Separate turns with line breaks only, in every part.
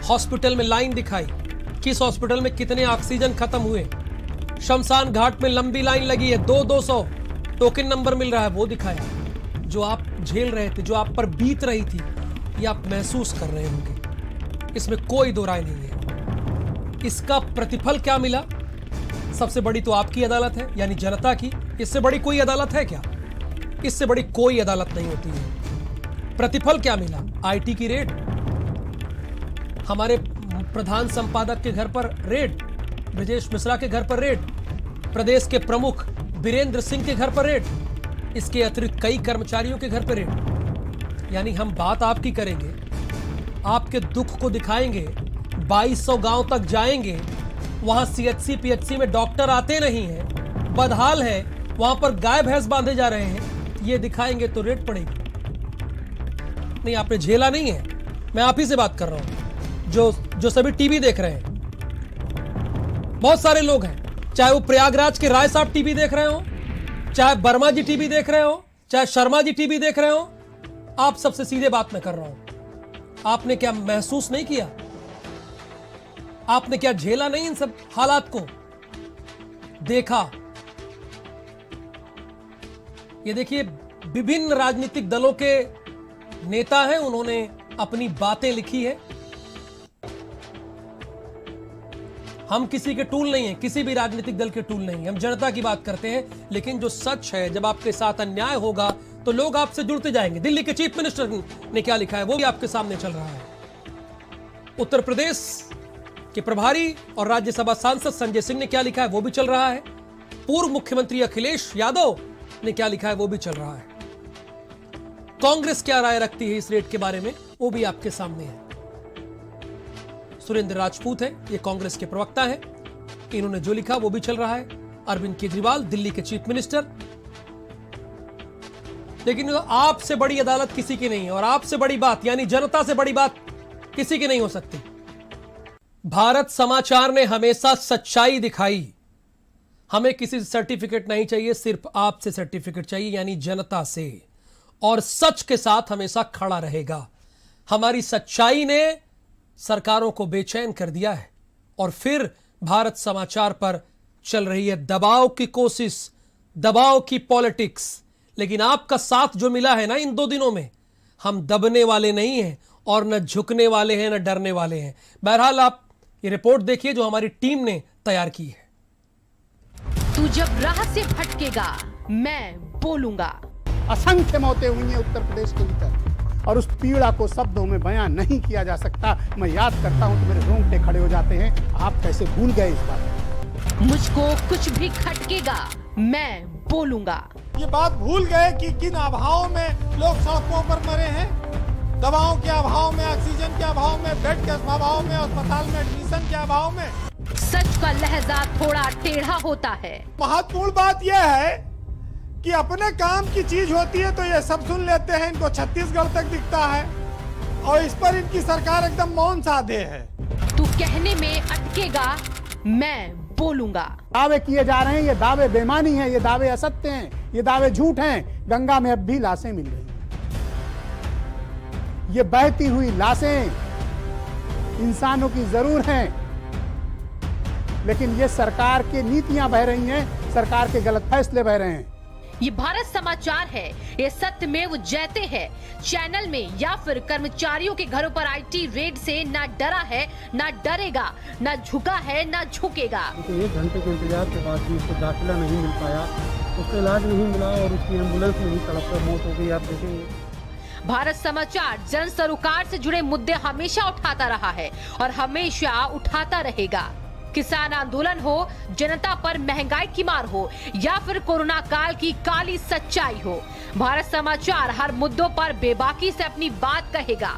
Hospital में line दिखाई, किस हॉस्पिटल में कितने ऑक्सीजन खत्म हुए, शमशान घाट में लंबी लाइन लगी है, 200 टोकन नंबर मिल रहा है, वो दिखाया। जो आप झेल रहे थे, जो आप पर बीत रही थी, ये आप महसूस कर रहे होंगे, इसमें कोई दो राय नहीं है। इसका प्रतिफल क्या मिला? सबसे बड़ी तो आपकी अदालत है, यानी जनता की। इससे बड़ी कोई अदालत है क्या? इससे बड़ी कोई अदालत नहीं होती है। प्रतिफल क्या मिला? आईटी की रेड, हमारे प्रधान संपादक के घर पर रेड, ब्रजेश मिश्रा के घर पर रेड, प्रदेश के प्रमुख बीरेंद्र सिंह के घर पर रेड, इसके अतिरिक्त कई कर्मचारियों के घर पर रेड। यानी हम बात आपकी करेंगे, आपके दुख को दिखाएंगे, 2200 गांव तक जाएंगे, वहां सीएचसी पीएचसी में डॉक्टर आते नहीं हैं, बदहाल है, वहां पर गाय भैंस बांधे जा रहे हैं, ये दिखाएंगे तो रेड पड़ेगी। नहीं, आपने झेला नहीं है। मैं आप ही से बात कर रहा हूं, जो सभी टीवी देख रहे हैं। बहुत सारे लोग हैं, चाहे वो प्रयागराज के राय साहब टीवी देख रहे हो, चाहे वर्मा जी टीवी देख रहे हो, चाहे शर्मा जी टीवी देख रहे हो, आप सबसे सीधे बात मैं कर रहा हूं। आपने क्या महसूस नहीं किया? आपने क्या झेला नहीं इन सब हालात को? देखा? ये देखिए, विभिन्न राजनीतिक दलों के नेता हैं, उन्होंने अपनी बातें लिखी है। हम किसी के टूल नहीं हैं, किसी भी राजनीतिक दल के टूल नहीं हैं, हम जनता की बात करते हैं। लेकिन जो सच है, जब आपके साथ अन्याय होगा तो लोग आपसे जुड़ते जाएंगे। दिल्ली के चीफ मिनिस्टर ने क्या लिखा है वो भी आपके सामने चल रहा है। उत्तर प्रदेश के प्रभारी और राज्यसभा सांसद संजय सिंह ने क्या लिखा है वो भी चल रहा है। पूर्व मुख्यमंत्री अखिलेश यादव ने क्या लिखा है वो भी चल रहा है। कांग्रेस क्या राय रखती है इस रेट के बारे में वो भी आपके सामने है। सुरेंद्र राजपूत है, ये कांग्रेस के प्रवक्ता है, इन्होंने जो लिखा वो भी चल रहा है। अरविंद केजरीवाल दिल्ली के चीफ मिनिस्टर। लेकिन आपसे बड़ी अदालत किसी की नहीं है, और आपसे बड़ी बात यानी जनता से बड़ी बात किसी की नहीं हो सकती। भारत समाचार ने हमेशा सच्चाई दिखाई। हमें किसी से सर्टिफिकेट नहीं चाहिए, सिर्फ आपसे सर्टिफिकेट चाहिए, यानी जनता से, और सच के साथ हमेशा खड़ा रहेगा। हमारी सच्चाई ने सरकारों को बेचैन कर दिया है, और फिर भारत समाचार पर चल रही है दबाव की कोशिश, दबाव की पॉलिटिक्स। लेकिन आपका साथ जो मिला है ना इन 2 दिनों में, हम दबने वाले नहीं हैं, और न झुकने वाले हैं, न डरने वाले हैं। बहरहाल आप ये रिपोर्ट देखिए जो हमारी टीम ने तैयार की है।
तू जब राह से भटकेगा मैं बोलूंगा।
असंख्य मौतें हुई हैं उत्तर प्रदेश के भीतर, और उस पीड़ा को शब्दों में बयान नहीं किया जा सकता। मैं याद करता हूं तो मेरे रोंगटे खड़े हो जाते हैं। आप कैसे भूल गए इस बात?
मुझको कुछ भी खटकेगा मैं बोलूंगा।
ये बात भूल गए कि किन अभावों में लोग सड़कों पर मरे हैं। दवाओं के अभाव में, ऑक्सीजन के अभाव में, बेड के अभाव में, अस्पताल में एडमिशन के अभाव में।
सच का लहजा थोड़ा टेढ़ा होता है।
महत्वपूर्ण बात यह है कि अपने काम की चीज होती है तो ये सब सुन लेते हैं, इनको छत्तीसगढ़ तक दिखता है, और इस पर इनकी सरकार एकदम मौन साधे है।
तू कहने में अटकेगा मैं बोलूंगा।
दावे किए जा रहे हैं, ये दावे बेईमानी हैं, ये दावे असत्य हैं, ये दावे झूठ हैं। गंगा में अब भी लाशें मिल रही हैं। ये बहती हुई लाशें इंसानों की जरूर हैं, लेकिन ये सरकार की नीतियां बह रही हैं, सरकार के गलत फैसले बह रहे हैं।
ये भारत समाचार है, ये सत्यमेव जयते है। चैनल में या फिर कर्मचारियों के घरों पर आईटी रेड से ना डरा है, ना डरेगा, ना झुका है, ना झुकेगा।
1 घंटे के इंतजार के बाद भी उसको दाखिला नहीं मिल पाया, उसको इलाज नहीं मिला, और उसकी एम्बुलेंस में ही तड़प कर मौत हो गई। आप देखेंगे
भारत समाचार जन सरोकार से जुड़े मुद्दे हमेशा उठाता रहा है और हमेशा उठाता रहेगा। किसान आंदोलन हो, जनता पर महंगाई की मार हो, या फिर कोरोना काल की काली सच्चाई हो, भारत समाचार हर मुद्दों पर बेबाकी से अपनी बात कहेगा।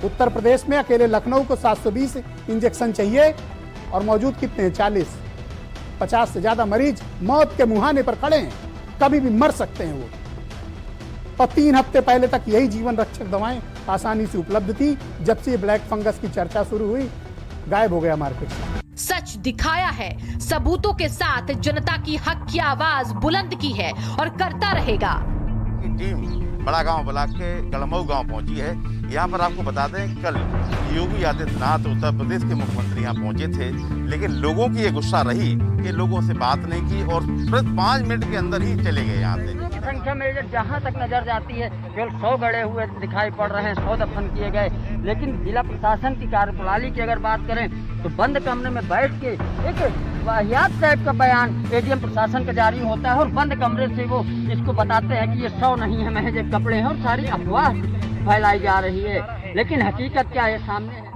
उत्तर प्रदेश में अकेले लखनऊ को 720 इंजेक्शन चाहिए, और मौजूद कितने हैं? 40-50 से ज्यादा मरीज मौत के मुहाने पर खड़े हैं, कभी भी मर सकते हैं वो। और 3 हफ्ते पहले तक यही जीवन रक्षक दवाएं आसानी से उपलब्ध थी। जब से ब्लैक फंगस की चर्चा शुरू हुई, गायब हो गया मार्केट से।
सच दिखाया है, सबूतों के साथ जनता की हक की आवाज बुलंद की है और करता रहेगा।
टीम बड़ा गांव ब्लॉक के गलमऊ गांव पहुंची है। यहाँ पर आपको बता दें, कल योगी आदित्यनाथ उत्तर प्रदेश के मुख्यमंत्री यहाँ पहुंचे थे, लेकिन लोगों की ये गुस्सा रही कि लोगों से बात नहीं की और तुरंत 5 मिनट के अंदर ही चले गए यहाँ से।
संख्या में जहाँ तक नजर जाती है केवल 100 गड़े हुए दिखाई पड़ रहे हैं, 100 दफन किए गए। लेकिन जिला प्रशासन की कार्यप्रणाली की अगर बात करें तो बंद कमरे में बैठ के एक वाहियात टाइप का बयान एडीएम प्रशासन का जारी होता है और बंद कमरे से वो इसको बताते हैं कि ये 100 नहीं है, महज एक कपड़े हैं, और सारी अफवाह फैलाई जा रही है। लेकिन हकीकत क्या है सामने है।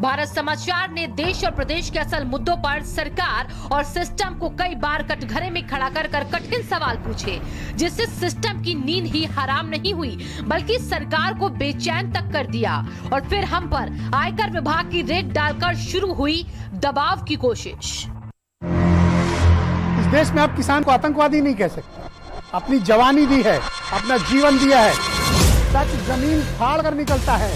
भारत समाचार ने देश और प्रदेश के असल मुद्दों पर सरकार और सिस्टम को कई बार कटघरे में खड़ा कर कठिन सवाल पूछे, जिससे सिस्टम की नींद ही हराम नहीं हुई बल्कि सरकार को बेचैन तक कर दिया। और फिर हम पर आयकर विभाग की रेड डालकर शुरू हुई दबाव की कोशिश।
इस देश में आप किसान को आतंकवादी नहीं कह सकते। अपनी जवानी दी है, अपना जीवन दिया है, सच जमीन फाड़ कर निकलता है।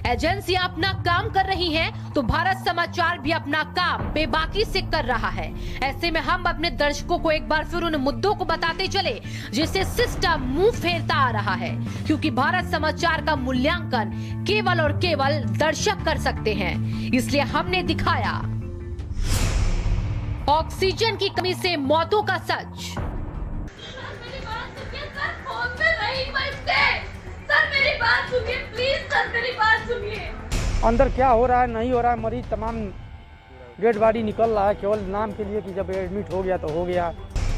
एजेंसियां अपना काम कर रही हैं, तो भारत समाचार भी अपना काम बेबाकी से कर रहा है। ऐसे में हम अपने दर्शकों को एक बार फिर उन मुद्दों को बताते चले जिससे सिस्टम मुंह फेरता आ रहा है, क्योंकि भारत समाचार का मूल्यांकन केवल और केवल दर्शक कर सकते हैं। इसलिए हमने दिखाया ऑक्सीजन की कमी से मौतों का सच।
सर मेरी बात सुनिए प्लीज, सर मेरी बात सुनिए।
अंदर क्या हो रहा है नहीं हो रहा है, मरीज तमाम डेड बॉडी निकल रहा है केवल नाम के लिए कि जब एडमिट हो गया तो हो गया।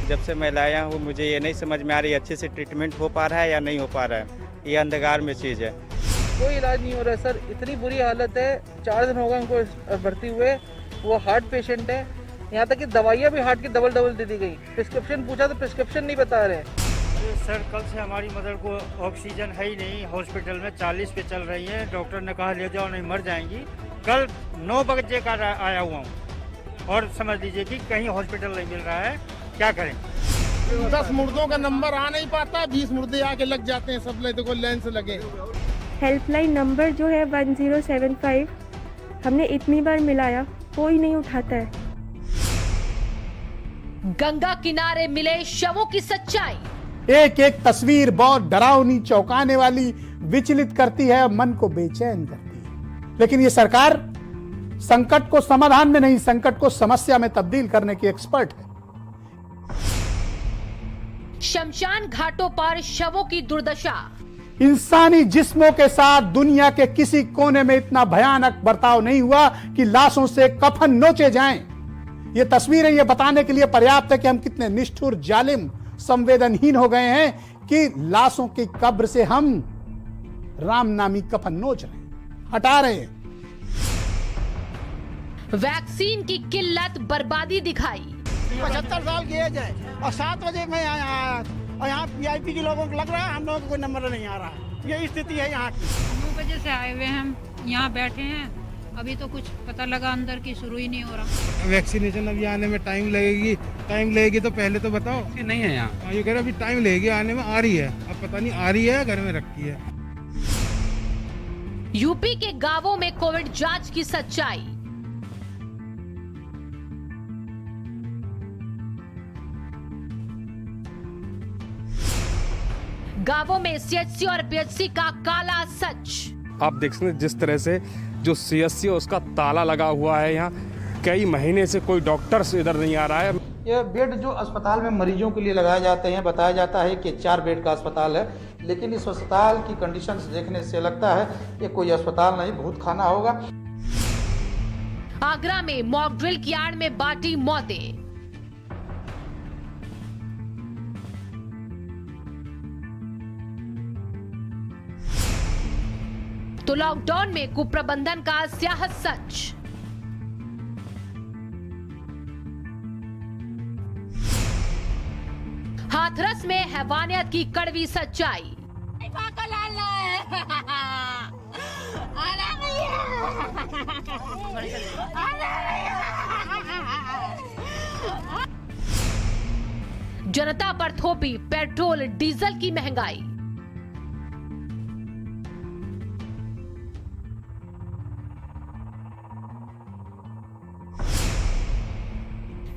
जब से मैं लाया हूँ मुझे ये नहीं समझ में आ रही अच्छे से ट्रीटमेंट हो पा रहा है या नहीं हो पा रहा है, ये अंधकार में चीज़ है।
कोई इलाज नहीं हो रहा है सर, इतनी बुरी हालत है। 4 दिन हो गए उनको भर्ती हुए, वो हार्ट पेशेंट है। यहाँ तक कि दवाइयाँ भी हार्ट की डबल दे दी गई। प्रिस्क्रिप्शन पूछा तो प्रिस्क्रिप्शन नहीं बता रहे।
सर कल से हमारी मदर को ऑक्सीजन है ही नहीं, हॉस्पिटल में 40 पे चल रही है। डॉक्टर ने कहा ले जाओ नहीं मर जाएंगी। कल 9 बजे का आया हुआ हूँ और समझ लीजिए कि कहीं हॉस्पिटल नहीं मिल रहा है, क्या करें।
10 मुर्दों का नंबर आ नहीं पाता, 20 मुर्दे आके लग जाते हैं, सब देखो लाइन से लगे।
हेल्पलाइन नंबर जो है 1075 हमने इतनी बार मिलाया, कोई नहीं उठाता है।
गंगा किनारे मिले शवों की सच्चाई।
एक एक तस्वीर बहुत डरावनी, चौंकाने वाली, विचलित करती है, मन को बेचैन करती है। लेकिन ये सरकार संकट को समाधान में नहीं, संकट को समस्या में तब्दील करने की एक्सपर्ट है।
शमशान घाटों पर शवों की दुर्दशा।
इंसानी जिस्मों के साथ दुनिया के किसी कोने में इतना भयानक बर्ताव नहीं हुआ कि लाशों से कफन नोचे जाएं। ये तस्वीरें ये बताने के लिए पर्याप्त है कि हम कितने निष्ठुर, जालिम, संवेदनहीन हो गए हैं कि लाशों की कब्र से हम राम नामी कफन नोच रहे हैं, हटा रहे हैं।
वैक्सीन की किल्लत बर्बादी दिखाई।
75 साल की एज है और 7 बजे मैं आया और यहाँ वीआईपी के लोगों को लग रहा है हम लोगों को कोई नंबर नहीं आ रहा है। यही स्थिति है यहाँ की।
9 बजे से आए हुए हम यहाँ बैठे हैं, अभी तो कुछ पता लगा अंदर की शुरू ही नहीं हो रहा।
वैक्सीनेशन अभी आने में टाइम लगेगी तो पहले तो बताओ।
नहीं है यहाँ,
ये कह रहे अभी टाइम लगेगी आने में। आ रही है, अब पता नहीं आ रही है घर में रखी है।
यूपी के गांवों में कोविड जांच की सच्चाई। गांवों में सीएचसी और पीएचसी का काला सच।
आप देख सकते हैं जिस तरह से जो सीएचसी है उसका ताला लगा हुआ है। यहाँ कई महीने से कोई डॉक्टर इधर नहीं आ रहा है।
ये बेड जो अस्पताल में मरीजों के लिए लगाए जाते हैं, बताया जाता है कि 4 बेड का अस्पताल है, लेकिन इस अस्पताल की कंडीशंस देखने से लगता है ये कोई अस्पताल नहीं, भूत खाना होगा।
आगरा में मॉक ड्रिल की आड़ में बांटी मौतें। तो लॉकडाउन में कुप्रबंधन का स्याह सच। हाथरस में हैवानियत की कड़वी सच्चाई। जनता पर थोपी पेट्रोल डीजल की महंगाई।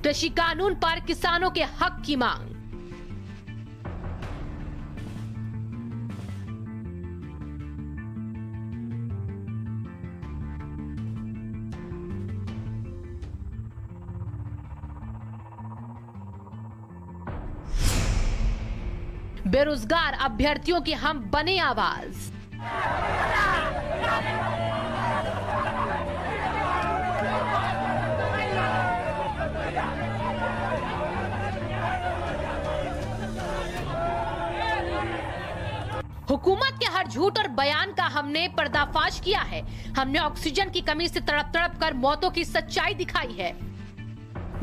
कृषि कानून पर किसानों के हक की मांग। बेरोजगार अभ्यर्थियों की हम बने आवाज। हुकूमत के हर झूठ और बयान का हमने पर्दाफाश किया है। हमने ऑक्सीजन की कमी से तड़प तड़प कर मौतों की सच्चाई दिखाई है।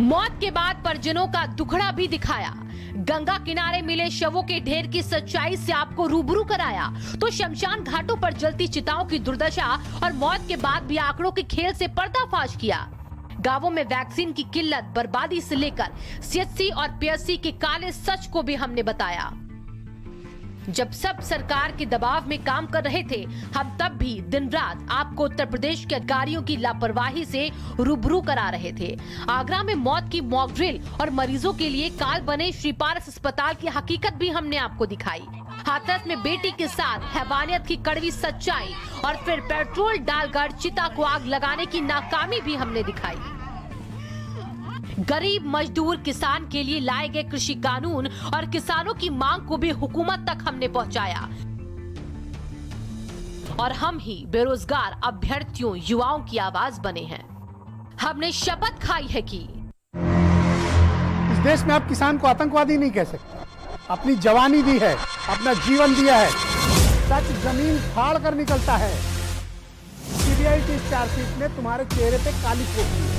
मौत के बाद परिजनों का दुखड़ा भी दिखाया। गंगा किनारे मिले शवों के ढेर की सच्चाई से आपको रूबरू कराया। तो शमशान घाटों पर जलती चिताओं की दुर्दशा और मौत के बाद भी आंकड़ों के खेल से पर्दाफाश किया। गांवों में वैक्सीन की किल्लत, बर्बादी से लेकर सीएचसी और पीएचसी के काले सच को भी हमने बताया। जब सब सरकार के दबाव में काम कर रहे थे, हम तब भी दिन रात आपको उत्तर प्रदेश के अधिकारियों की लापरवाही से रूबरू करा रहे थे। आगरा में मौत की मॉक ड्रिल और मरीजों के लिए काल बने श्री पारस अस्पताल की हकीकत भी हमने आपको दिखाई। हाथरस में बेटी के साथ हैवानियत की कड़वी सच्चाई और फिर पेट्रोल डालकर चिता को आग लगाने की नाकामी भी हमने दिखाई। गरीब मजदूर किसान के लिए लाए गए कृषि कानून और किसानों की मांग को भी हुकूमत तक हमने पहुंचाया। और हम ही बेरोजगार अभ्यर्थियों, युवाओं की आवाज बने हैं। हमने शपथ खाई है कि
इस देश में आप किसान को आतंकवादी नहीं कह सकते। अपनी जवानी दी है, अपना जीवन दिया है। सच जमीन फाड़ कर निकलता है। सीबीआई की चार्जशीट में तुम्हारे चेहरे पे काली पोती है।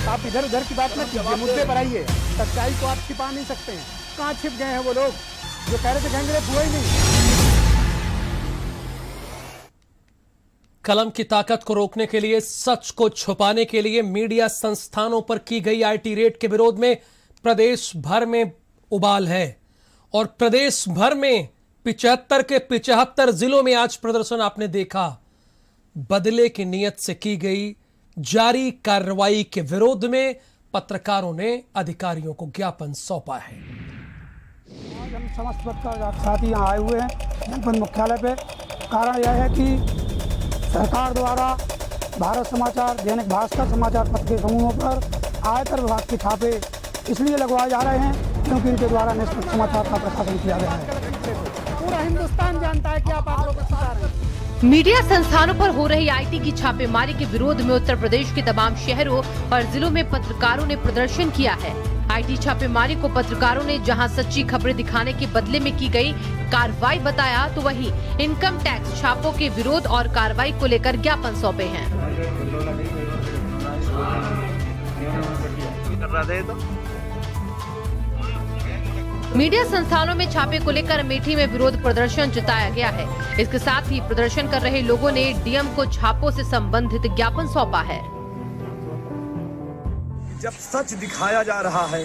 आप इधर उधर की बात मत कीजिए, मुद्दे पर आइए। सच्चाई को आप छिपा नहीं सकते हैं। कहाँ छिप गए हैं वो लोग जो कह रहे थे गैंगरेप हुआ ही नहीं।
कलम की ताकत को रोकने के लिए, सच को छुपाने के लिए मीडिया संस्थानों पर की गई आईटी रेड के विरोध में प्रदेश भर में उबाल है। और प्रदेश भर में 75 के 75 जिलों में आज प्रदर्शन आपने देखा। बदले की नीयत से की गई जारी कार्रवाई के विरोध में पत्रकारों ने अधिकारियों को ज्ञापन सौंपा है।
आज हम समस्त पत्रकार साथी यहाँ आए हुए हैं जनपद मुख्यालय पे। कारण यह है कि सरकार द्वारा भारत समाचार, दैनिक भास्कर समाचार पत्र के समूहों पर आयकर विभाग के छापे इसलिए लगवाए जा रहे हैं क्योंकि इनके द्वारा निष्पक्ष समाचार का प्रसारण किया गया है।
पूरा हिंदुस्तान जानता है कि आप आंकड़ों पर सुधार रहे हैं।
मीडिया संस्थानों पर हो रही आईटी की छापेमारी के विरोध में उत्तर प्रदेश के तमाम शहरों और जिलों में पत्रकारों ने प्रदर्शन किया है। आईटी छापेमारी को पत्रकारों ने जहां सच्ची खबरें दिखाने के बदले में की गई कार्रवाई बताया, तो वहीं इनकम टैक्स छापों के विरोध और कार्रवाई को लेकर ज्ञापन सौंपे हैं। मीडिया संस्थानों में छापे को लेकर अमेठी में विरोध प्रदर्शन जताया गया है। इसके साथ ही प्रदर्शन कर रहे लोगों ने डीएम को छापों से संबंधित ज्ञापन सौंपा है।
जब सच दिखाया जा रहा है,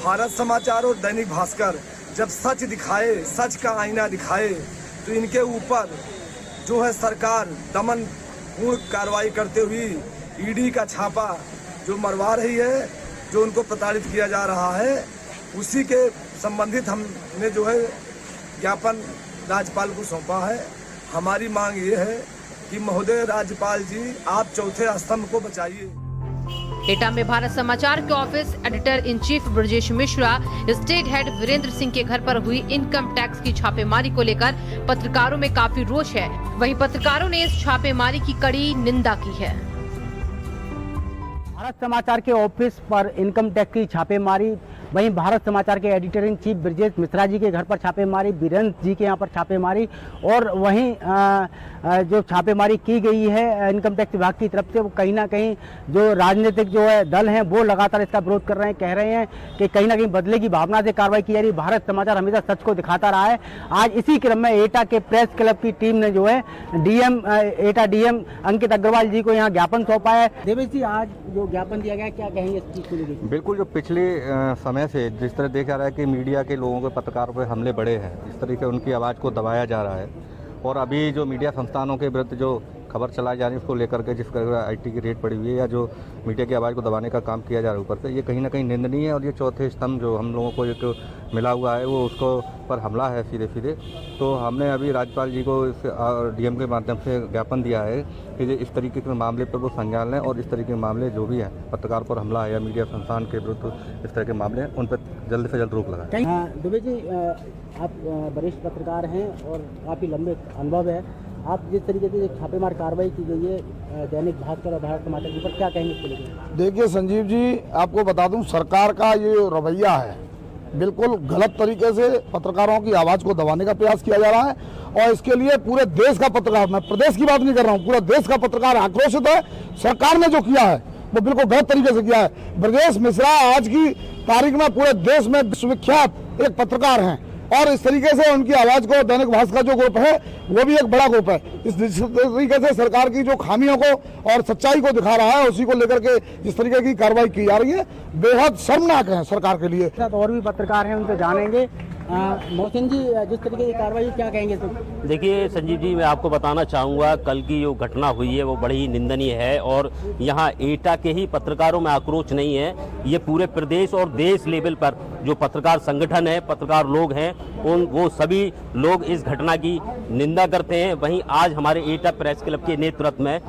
भारत समाचार और दैनिक भास्कर जब सच दिखाए, सच का आईना दिखाए, तो इनके ऊपर जो है सरकार दमन पूर्ण कार्रवाई करते हुए ईडी का छापा जो मरवा रही है, जो उनको प्रताड़ित किया जा रहा है, उसी के संबंधित हमने जो है ज्ञापन राज्यपाल को सौंपा है। हमारी मांग ये है कि महोदय राज्यपाल जी, आप चौथे स्तंभ को बचाइए।
एटा में भारत समाचार के office editor in chief Brajesh Mishra, state head Virendra Singh के घर पर हुई इनकम टैक्स की छापेमारी को लेकर पत्रकारों में काफी रोष है। वहीं पत्रकारों ने इस छापेमारी की कड़ी निंदा की है।
भारत समाचार के ऑफिस पर इनकम टैक्स की छापेमारी, वहीं भारत समाचार के editor in chief Brajesh Mishra ji के घर पर छापेमारी, वीरेंद्र जी के यहाँ पर छापेमारी, और वहीं जो छापेमारी की गई है इनकम टैक्स विभाग की तरफ से, वो कहीं ना कहीं जो राजनीतिक जो है दल हैं वो लगातार इसका विरोध कर रहे हैं। कह रहे हैं कि कहीं ना कहीं बदले की भावना से कार्रवाई की जा रही है। भारत समाचार हमेशा सच को दिखाता रहा है। आज इसी क्रम में एटा के प्रेस क्लब की टीम ने जो है एटा डीएम अंकित अग्रवाल जी को यहाँ ज्ञापन सौंपा है। देवेश जी, आज जो ज्ञापन दिया गया, क्या कहेंगे इस चीज को लेकर?
बिल्कुल, जो पिछले समय से जिस तरह देखा रहा है कि मीडिया के लोगों के पत्रकारों पर हमले बढ़े हैं, इस तरीके उनकी आवाज़ को दबाया जा रहा है, और अभी जो मीडिया संस्थानों के विरुद्ध जो खबर चलाई जा रही है उसको लेकर के जिस तरह आईटी की रेट पड़ी हुई है या जो मीडिया की आवाज़ को दबाने का काम किया जा रहा है ऊपर से, ये कहीं ना कहीं निंदनीय है। और ये चौथे स्तंभ जो हम लोगों को एक मिला हुआ है वो उसको पर हमला है सीधे सीधे। तो हमने अभी राज्यपाल जी को इस डीएम के माध्यम से ज्ञापन दिया है कि इस तरीके के मामले पर वो संज्ञान लें और इस तरीके के मामले जो भी हैं, पत्रकार पर हमला है या मीडिया संस्थान के विरुद्ध इस तरह के मामले हैं, उन पर जल्द से जल्द रोक लगाए।
दुबे जी, आप वरिष्ठ पत्रकार हैं और काफ़ी लंबे अनुभव है। आप जिस तरीके से छापेमार कार्रवाई की गई है दैनिक भास्कर और भारत समाचार के ऊपर, क्या कहेंगे इसको लेकर?
देखिए संजीव जी, आपको बता दूं, सरकार का ये रवैया है बिल्कुल गलत तरीके से पत्रकारों की आवाज़ को दबाने का प्रयास किया जा रहा है और इसके लिए पूरे देश का पत्रकार, मैं प्रदेश की बात नहीं कर रहा हूँ, पूरा देश का पत्रकार आक्रोशित है। सरकार ने जो किया है वो बिल्कुल गलत तरीके से किया है। ब्रजेश मिश्रा आज की तारीख में पूरे देश में विश्वविख्यात एक पत्रकार हैं और इस तरीके से उनकी आवाज को दैनिक भास्कर जो ग्रुप है वो भी एक बड़ा ग्रुप है। इस तरीके से सरकार की जो खामियों को और सच्चाई को दिखा रहा है, उसी को लेकर के जिस तरीके की कार्रवाई की जा रही है, बेहद शर्मनाक है सरकार के लिए।
और भी पत्रकार हैं, उनसे जानेंगे। मोहसिन जी, जिस तरीके की कार्रवाई, क्या कहेंगे?
देखिए संजीव जी, मैं आपको बताना चाहूँगा, कल की जो घटना हुई है वो बड़ी ही निंदनीय है और यहाँ एटा के ही पत्रकारों में आक्रोश नहीं है, ये पूरे प्रदेश और देश लेवल पर जो पत्रकार संगठन है, पत्रकार लोग हैं, वो सभी लोग इस घटना की निंदा करते हैं। वहीं आज हमारे एटा प्रेस क्लब के नेतृत्व में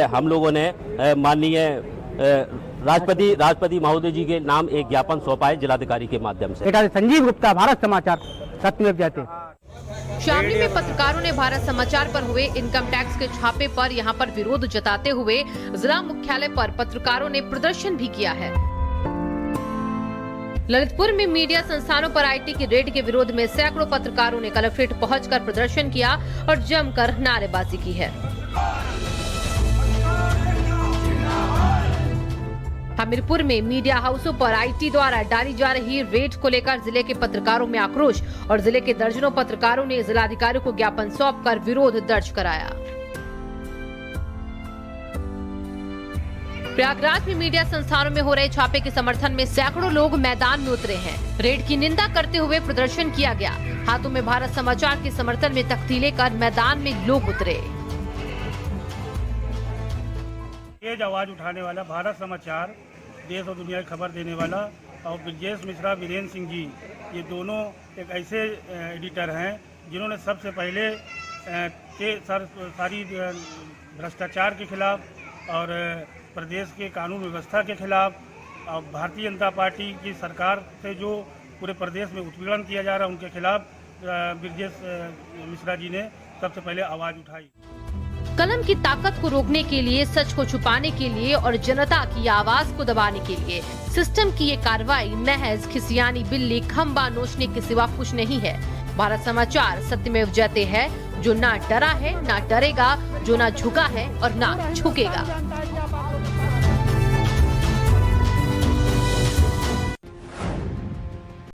हम लोगों ने माननीय राष्ट्रपति महोदय जी के नाम एक ज्ञापन सौंपा है जिलाधिकारी के माध्यम से।
संजीव गुप्ता, भारत समाचार, सत्यमेव जयते।
शामली में पत्रकारों ने भारत समाचार पर हुए इनकम टैक्स के छापे पर यहां पर विरोध जताते हुए जिला मुख्यालय पर पत्रकारों ने प्रदर्शन भी किया है। ललितपुर में मीडिया संस्थानों पर आईटी की रेड के विरोध में सैकड़ों पत्रकारों ने कलेक्ट्रेट पहुंचकर प्रदर्शन किया और जमकर नारेबाजी की है। हमीरपुर में मीडिया हाउसों पर आईटी द्वारा डाली जा रही रेड को लेकर जिले के पत्रकारों में आक्रोश और जिले के दर्जनों पत्रकारों ने जिलाधिकारी को ज्ञापन सौंपकर विरोध दर्ज कराया। प्रयागराज में मीडिया संस्थानों में हो रहे छापे के समर्थन में सैकड़ों लोग मैदान में उतरे हैं। रेड की निंदा करते हुए प्रदर्शन किया गया। हाथों में भारत समाचार के समर्थन में तख्ती लेकर मैदान में लोग उतरे।
तेज आवाज उठाने वाला भारत समाचार, देश और दुनिया की खबर देने वाला, और ब्रजेश मिश्रा, वीरेंद्र सिंह जी, ये दोनों एक ऐसे एडिटर हैं जिन्होंने सबसे पहले सारी भ्रष्टाचार के खिलाफ और प्रदेश के कानून व्यवस्था के खिलाफ और भारतीय जनता पार्टी की सरकार से जो पूरे प्रदेश में उत्पीड़न किया जा रहा है उनके खिलाफ ब्रजेश मिश्रा जी ने सबसे पहले आवाज उठाई।
कलम की ताकत को रोकने के लिए, सच को छुपाने के लिए और जनता की आवाज को दबाने के लिए सिस्टम की ये कार्रवाई महज खिसियानी बिल्ली खंबा नोचने के सिवा कुछ नहीं है। भारत समाचार सत्यमेव जयते है, जो ना डरा है ना डरेगा, जो ना झुका है और ना झुकेगा।